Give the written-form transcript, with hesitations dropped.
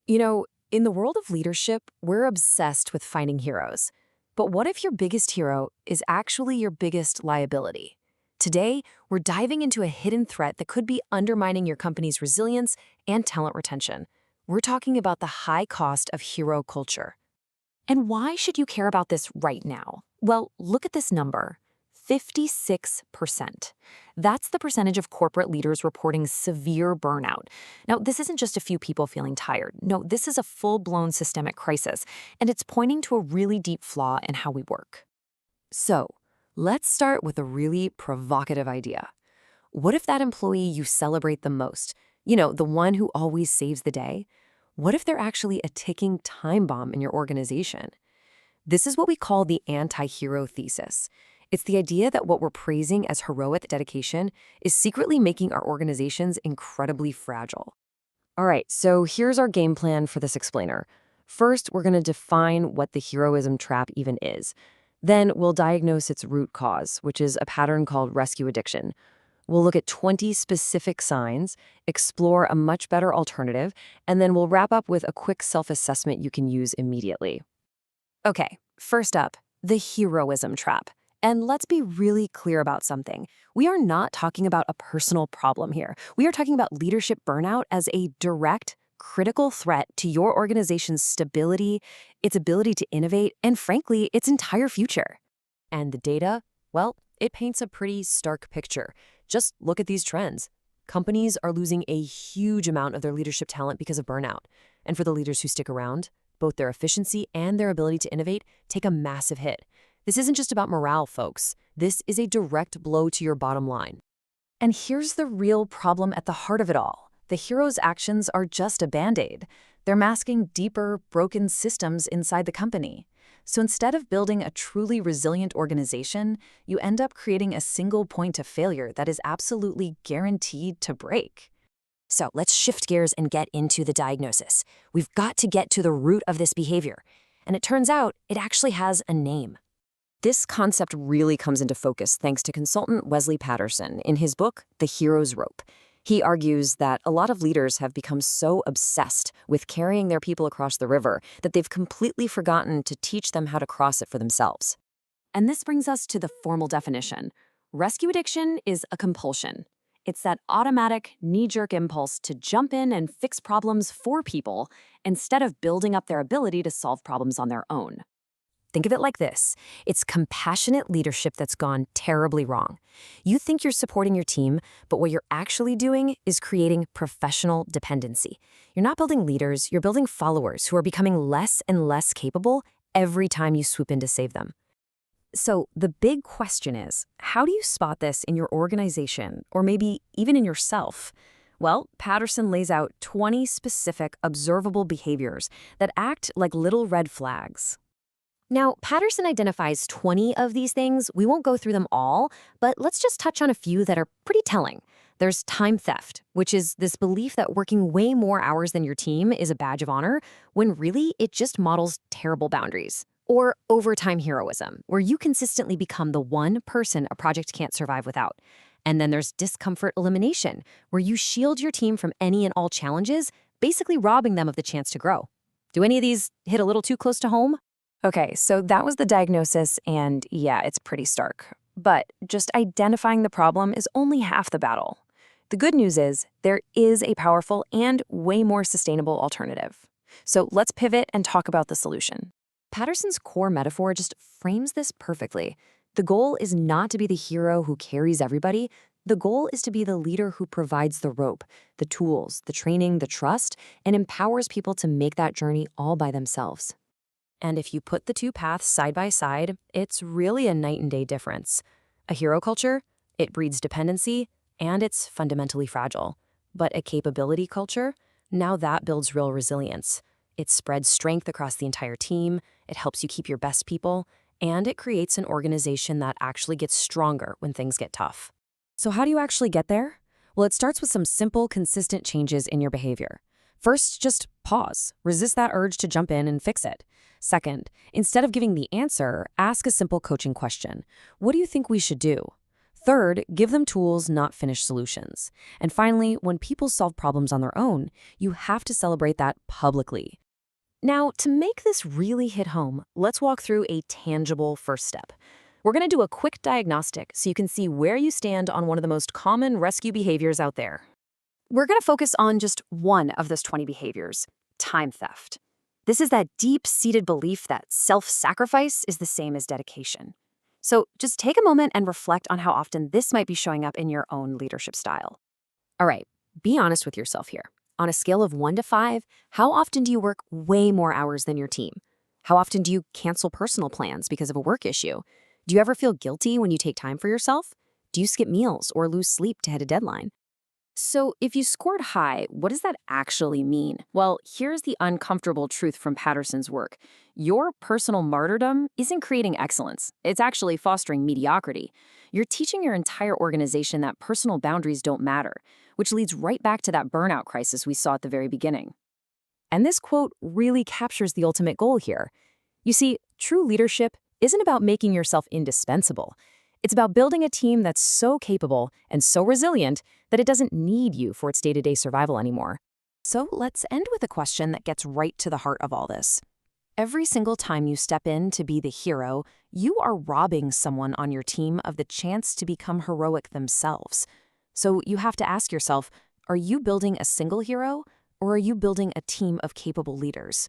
In the world of leadership, we're obsessed with finding heroes. But what if your biggest hero is actually your biggest liability? Today, we're diving into a hidden threat that could be undermining your company's resilience and talent retention. We're talking about the high cost of hero culture. And why should you care about this right now? Well, look at this number. 56%. That's the percentage of corporate leaders reporting severe burnout. Now, this isn't just a few people feeling tired. No, this is a full-blown systemic crisis, and it's pointing to a really deep flaw in how we work. So, let's start with a really provocative idea. What if that employee you celebrate the most, the one who always saves the day, what if they're actually a ticking time bomb in your organization? This is what we call the anti-hero thesis. It's the idea that what we're praising as heroic dedication is secretly making our organizations incredibly fragile. All right, so here's our game plan for this explainer. First, we're going to define what the heroism trap even is. Then we'll diagnose its root cause, which is a pattern called rescue addiction. We'll look at 20 specific signs, explore a much better alternative, and then we'll wrap up with a quick self-assessment you can use immediately. Okay, first up, the heroism trap. And let's be really clear about something. We are not talking about a personal problem here. We are talking about leadership burnout as a direct, critical threat to your organization's stability, its ability to innovate, and frankly, its entire future. And the data? Well, it paints a pretty stark picture. Just look at these trends. Companies are losing a huge amount of their leadership talent because of burnout. And for the leaders who stick around, both their efficiency and their ability to innovate take a massive hit. This isn't just about morale, folks. This is a direct blow to your bottom line. And here's the real problem at the heart of it all. The hero's actions are just a band-aid. They're masking deeper, broken systems inside the company. So instead of building a truly resilient organization, you end up creating a single point of failure that is absolutely guaranteed to break. So let's shift gears and get into the diagnosis. We've got to get to the root of this behavior. And it turns out it actually has a name. This concept really comes into focus thanks to consultant Wesley Paterson in his book, The Hero's Rope. He argues that a lot of leaders have become so obsessed with carrying their people across the river that they've completely forgotten to teach them how to cross it for themselves. And this brings us to the formal definition. Rescue addiction is a compulsion. It's that automatic, knee-jerk impulse to jump in and fix problems for people instead of building up their ability to solve problems on their own. Think of it like this. It's compassionate leadership that's gone terribly wrong. You think you're supporting your team, but what you're actually doing is creating professional dependency. You're not building leaders, you're building followers who are becoming less and less capable every time you swoop in to save them. So the big question is, how do you spot this in your organization, or maybe even in yourself? Well, Paterson lays out 20 specific observable behaviors that act like little red flags. Now, Paterson identifies 20 of these things. We won't go through them all, but let's just touch on a few that are pretty telling. There's time theft, which is this belief that working way more hours than your team is a badge of honor, when really it just models terrible boundaries. Or overtime heroism, where you consistently become the one person a project can't survive without. And then there's discomfort elimination, where you shield your team from any and all challenges, basically robbing them of the chance to grow. Do any of these hit a little too close to home? Okay, so that was the diagnosis, and yeah, it's pretty stark. But just identifying the problem is only half the battle. The good news is there is a powerful and way more sustainable alternative. So let's pivot and talk about the solution. Paterson's core metaphor just frames this perfectly. The goal is not to be the hero who carries everybody. The goal is to be the leader who provides the rope, the tools, the training, the trust, and empowers people to make that journey all by themselves. And if you put the two paths side by side, it's really a night and day difference. A hero culture, it breeds dependency, and it's fundamentally fragile. But a capability culture, now that builds real resilience. It spreads strength across the entire team, it helps you keep your best people, and it creates an organization that actually gets stronger when things get tough. So how do you actually get there? Well, it starts with some simple, consistent changes in your behavior. First, just pause. Resist that urge to jump in and fix it. Second, instead of giving the answer, ask a simple coaching question. What do you think we should do? Third, give them tools, not finished solutions. And finally, when people solve problems on their own, you have to celebrate that publicly. Now, to make this really hit home, let's walk through a tangible first step. We're going to do a quick diagnostic so you can see where you stand on one of the most common rescue behaviors out there. We're going to focus on just one of those 20 behaviors, time theft. This is that deep-seated belief that self-sacrifice is the same as dedication. So just take a moment and reflect on how often this might be showing up in your own leadership style. All right, be honest with yourself here. On a scale of 1 to 5, how often do you work way more hours than your team? How often do you cancel personal plans because of a work issue? Do you ever feel guilty when you take time for yourself? Do you skip meals or lose sleep to hit a deadline? So if you scored high, what does that actually mean? Well, here's the uncomfortable truth from Paterson's work. Your personal martyrdom isn't creating excellence. It's actually fostering mediocrity. You're teaching your entire organization that personal boundaries don't matter, which leads right back to that burnout crisis we saw at the very beginning. And this quote really captures the ultimate goal here. You see, true leadership isn't about making yourself indispensable. It's about building a team that's so capable and so resilient that it doesn't need you for its day-to-day survival anymore. So let's end with a question that gets right to the heart of all this. Every single time you step in to be the hero, you are robbing someone on your team of the chance to become heroic themselves. So you have to ask yourself, are you building a single hero, or are you building a team of capable leaders?